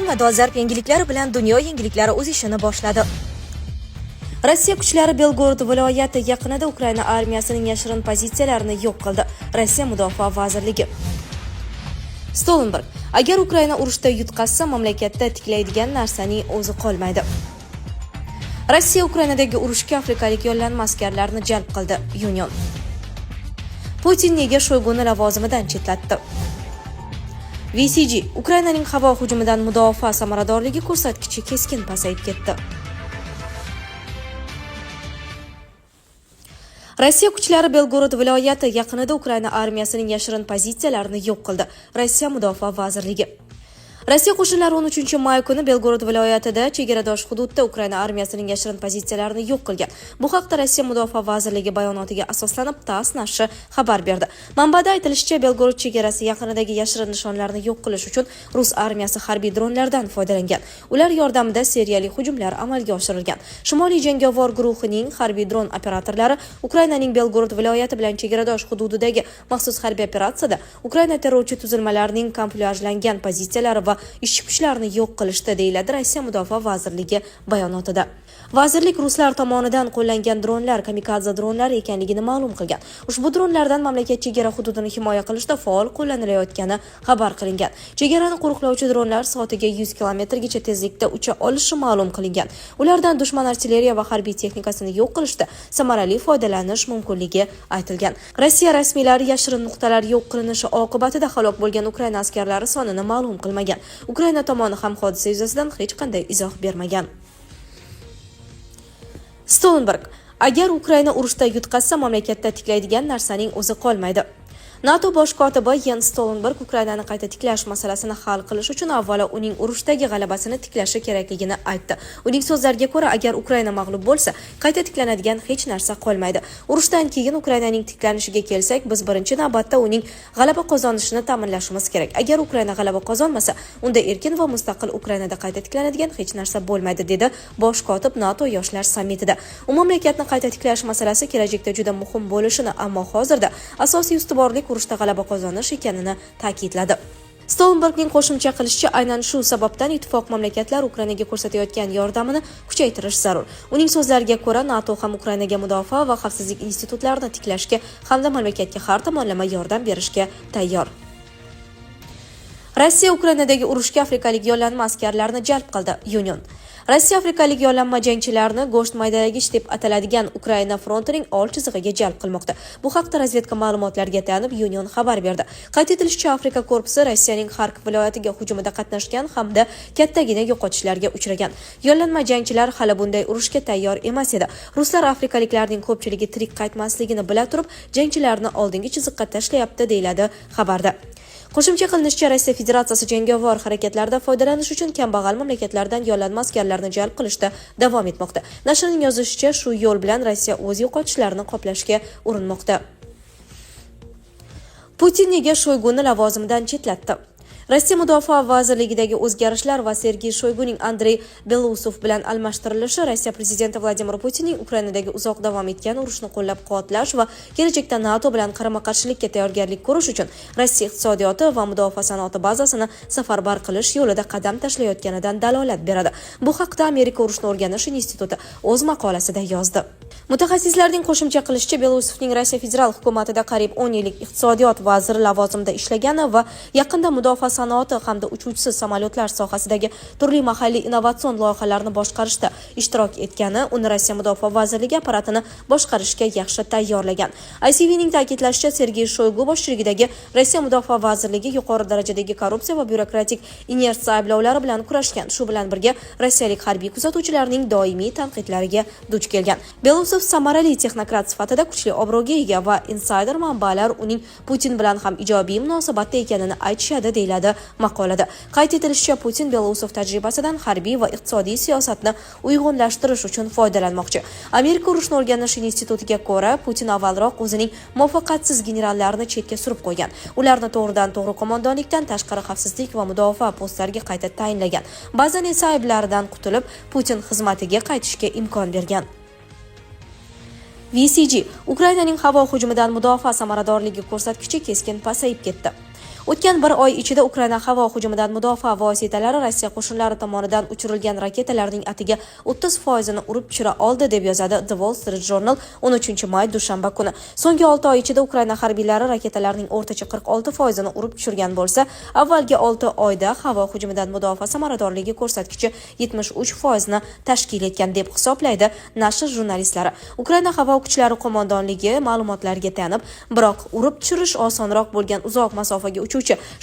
Ukraina dolzarb yangiliklari bilan dunyo yangiliklari o'z ishini boshladi. Rossiya kuchlari Belgorod viloyati yaqinida Ukraina armiyasining yashirin pozitsiyalarini yo'q qildi. Rossiya mudofaa vazirligi. Stoltenberg: agar Ukraina urushda yutqazsa, mamlakatda tiklaydigan narsaning o'zi qolmaydi. Rossiya Ukrainadagi urushga afrikalik yollanma askarlarni jalb qildi. Union. Putin nega Shoyguni lavozimidan chetlatdi? VCG: Ukrainaning havo hujumidan mudofaa samaradorligi ko'rsatkichi keskin pasayib ketdi. Rossiya kuchlari Belgorod viloyati yaqinida Ukraina armiyasining yashirin pozitsiyalarini yo'q qildi. Rossiya mudofaa vazirligi. Rossiya qo'shinlari 13-may kuni Belgorod viloyatida chegaradosh hududda Ukraina armiyasining yashirin pozitsiyalarini yo'q qilgan. Bu haqda Rossiya mudofaa vazirligi bayonotiga asoslanib TASS nashri xabar berdi. Manbada aytilishicha, Belgorod chegarasi yaqinidagi yashirin nishonlarni yo'q qilish uchun rus armiyasi harbiy dronlardan foydalangan. Ular yordamida seriyali hujumlar amalga oshirilgan. Shimoliy jangovar guruhining harbiy dron operatorlari Ukrainaning Belgorod viloyati bilan chegaradosh hududidagi maxsus harbiy operatsiyada Ukraina terrorchi tuzilmalarining kamuflyajlangan pozitsiyalari va ishchi kuchlarini yo'q qilishdi, deyiladi Rossiya mudofaa vazirligi bayonotida. Vazirlik ruslar tomonidan qo'llangan dronlar kamikadze dronlari ekanligini ma'lum qilgan. Ushbu dronlardan mamlakat chegara hududini himoya qilishda faol qo'llanilayotgani xabar qilingan. Chegarani qo'riqlovchi dronlar soatiga 100 km-gacha tezlikda ucha olishi ma'lum qilingan. Ulardan dushman artilleriya va harbiy texnikasini yo'q qilishda samarali foydalanish mumkinligi aytilgan. Rossiya rasmiylari yashirin nuqtalar yo'q qilinishi oqibatida halok bo'lgan Ukraina askarlari sonini ma'lum qilmagan. Ukraina tomoni ham hodisa yuzasidan hech qanday izoh bermagan. Stoltenberg: agar Ukraina urushda yutqazsa, mamlakatda tiklaydigan narsaning o'zi qolmaydi. NATO bosh kotibi Jens Stoltenberg Ukrainani qayta tiklash masalasini hal qilish uchun avvalo uning urushdagi g'alabasini tiklashi kerakligini aytdi. Uning so'zlariga ko'ra, agar Ukraina mag'lub bo'lsa, qayta tiklanadigan hech narsa qolmaydi. Urushdan keyin Ukrainaning tiklanishiga kelsak, biz birinchi navbatda uning g'alaba qozonishini ta'minlashimiz kerak. Agar Ukraina g'alaba qozonmasa, unda erkin va mustaqil Ukrainada qayta tiklanadigan hech narsa bo'lmaydi, dedi bosh kotib NATO yoshlar sammitida. U mamlakatni qayta tiklash masalasi kelajakda juda muhim bo'lishini, ammo hozirda asosiy ustuvorlik urushda g'alaba qozonish ekanini ta'kidladi. Stoltenbergning qo'shimcha qilishicha, aynan shu sababdan ittifoq mamlakatlar Ukrainaga ko'rsatayotgan yordamini kuchaytirish zarur. Uning so'zlariga ko'ra, NATO ham Ukrainaga mudofaa va xavfsizlik institutlarini tiklashga hamda mamlakatga har tomonlama yordam berishga tayyor. Rossiya Ukrainadagi urushga afrikalik yollanma askarlarni jalb qildi. Union. Rossiya afrikalik yollanma jangchilarni go'sht maydalagich deb ataladigan Ukraina frontining old chizig'iga jalb qilmoqda. Bu haqda razvedka ma'lumotlariga tayanib Union xabar berdi. Qayd etilishicha, Afrika korpusi Rossiyaning Xarkov viloyatiga hujumida qatnashgan hamda kattagina yo'qotishlarga uchragan. Yollanma jangchilar hali bunday urushga tayyor emas edi. Ruslar afrikaliklarning ko'pchiligi tirik qaytmasligini bila turib, jangchilarni oldingi chiziqqa tashlayapti, deyiladi xabarda. Qo'shimcha qilinishicha, Rossiya Federatsiyasi jangovar harakatlarda foydalanish uchun kambag'al mamlakatlardan yollanma askarlarni jalb qilishda davom etmoqda. Nashrning yozishicha, shu yo'l bilan Rossiya o'z yo'qotishlarini qoplashga urinmoqda. Putin nega Shoyguni lavozimidan chetlatdi? Rossiya mudofaa vazirligidagi o'zgarishlar va Sergey Shoyguning Andrey Belousov bilan almashtirilishi Rossiya prezidenti Vladimir Putinning Ukrainadagi uzoq davom etgan urushni qo'llab-quvvatlash va kelajakda NATO bilan qarama-qarshilikka tayyorgarlik ko'rish uchun Rossiya iqtisodiyoti va mudofaa sanoati bazasini safarbar qilish yo'lida qadam tashlayotganidan dalolat beradi. Bu haqda Amerika urushni o'rganish instituti o'z maqolasida yozdi. Mutaxassislarning qo'shimcha qilishicha, Belousovning Rossiya federal hukumatida qariyb 10 yillik iqtisodiyot vaziri lavozimida ishlagani va yaqinda mudofaa sanoati hamda uchuvchisiz samolyotlar sohasidagi turli mahalliy innovatsion loyihalarni boshqarishda ishtirok etgani uni Rossiya mudofaa vazirligi apparatini boshqarishga yaxshi tayyorlagan. ICVning ta'kidlashicha, Sergey Shoygu boshchiligidagi Rossiya mudofaa vazirligi yuqori darajadagi korrupsiya va byurokratik inersiya ayblovlari bilan kurashgan. Shu bilan birga rossiyalik harbiy kuzatuvchilarning doimiy tanqidlariga duch kelgan. Belousov samarali texnokrat sifatida kuchli obro'ga ega va insider manbalar uning Putin bilan ham ijobiy munosabatda ekanini aytishadi, deyiladi maqolada. Qayd etilishicha, Putin Belousov tajribasidan harbiy va iqtisodiy siyosatni uyg'unlashtirish uchun foydalanmoqchi. Amerika urushni o'rganish institutiga ko'ra, Putin avvalroq o'zining muvaffaqiyatsiz generallarini chetga surib qo'ygan. Ularni to'g'ridan-to'g'ri qo'mondonlikdan tashqari xavfsizlik va mudofaa postlariga qayta tayinlagan. Ba'zan esa ayblaridan qutulib, Putin xizmatiga qaytishga imkon bergan. VCG: Ukrainaning havo hujumidan mudofaa samaradorligi ko'rsatkichi keskin pasayib ketdi. O'tgan bir oy ichida Ukraina havo hujumidan mudofaa vositalari Rossiya qo'shinlari tomonidan uchirilgan raketalarning atiga 30%ni urib tushira oldi, deb yozadi The Wall Street Journal 13-may dushanba kuni. So'nggi 6 oy ichida Ukraina harbiylari raketalarning o'rtacha 46%ni urib tushirgan bo'lsa, avvalgi 6 oyda havo hujumidan mudofaa samaradorligi ko'rsatkichi 73%ni tashkil etgan, deb hisoblaydi nashr jurnalistlari. Ukraina havo kuchlari qo'mondonligi ma'lumotlarga tayanib, biroq urib tushirish osonroq bo'lgan uzoq masofaga uchuvchi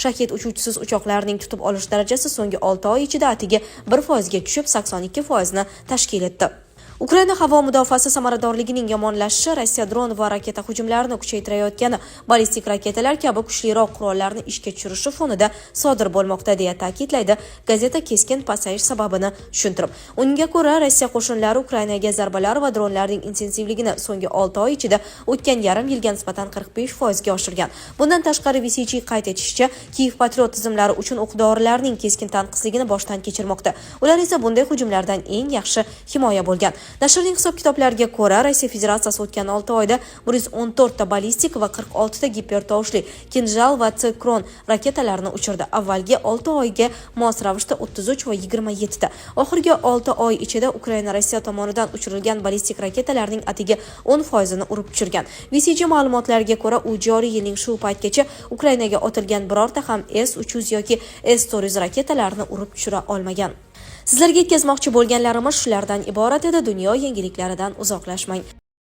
Shahid uchuvchisiz uchoqlarning tutib olish darajasi so'nggi 6 oy ichida atiga 1% ga tushib 82% ni tashkil etdi. Ukraina havo mudofaasi samaradorligining yomonlashishi Rossiya dron va raketa hujumlarini kuchaytirayotgani, ballistik raketalar kabi kuchliroq qurollarni ishga tushirishi fonida sodir bo'lmoqda, deya ta'kidlaydi gazeta keskin pasayish sababini tushuntirib. Unga ko'ra, Rossiya qo'shinlari Ukrainaga zarbalar va dronlarning intensivligini so'nggi 6 oy ichida o'tgan yarim yilga nisbatan 45% ga oshirgan. Bundan tashqari VCG qayd etishicha, Kiev Patriot tizimlari uchun o'q-dorilarning keskin tanqisligini boshdan kechirmoqda. Ular esa bunday hujumlardan eng yaxshi himoya bo'lgan. Nashrning hisob-kitoblariga ko'ra, Rossiya Federatsiyasi o'tgan 6 oyda 114 ta ballistik va 46 ta gipertovushli Kinjal va Tsikron raketalarini uchirdi. Avvalgi 6 oyga mos ravishda 33 va 27 ta. Oxirgi 6 oy ichida Ukraina Rossiya tomonidan uchirilgan ballistik raketalarning atiga 10% ni urib tushirgan. VCG ma'lumotlariga ko'ra, u joriy yilning shu paytgacha Ukrainaga otilgan birorta ham S-300 yoki S-400 raketalarini urib tushira olmagan. Sizlarga yetkazmoqchi bo'lganlarimiz shulardan iborat edi. Dunyo yangiliklaridan uzoqlashmang.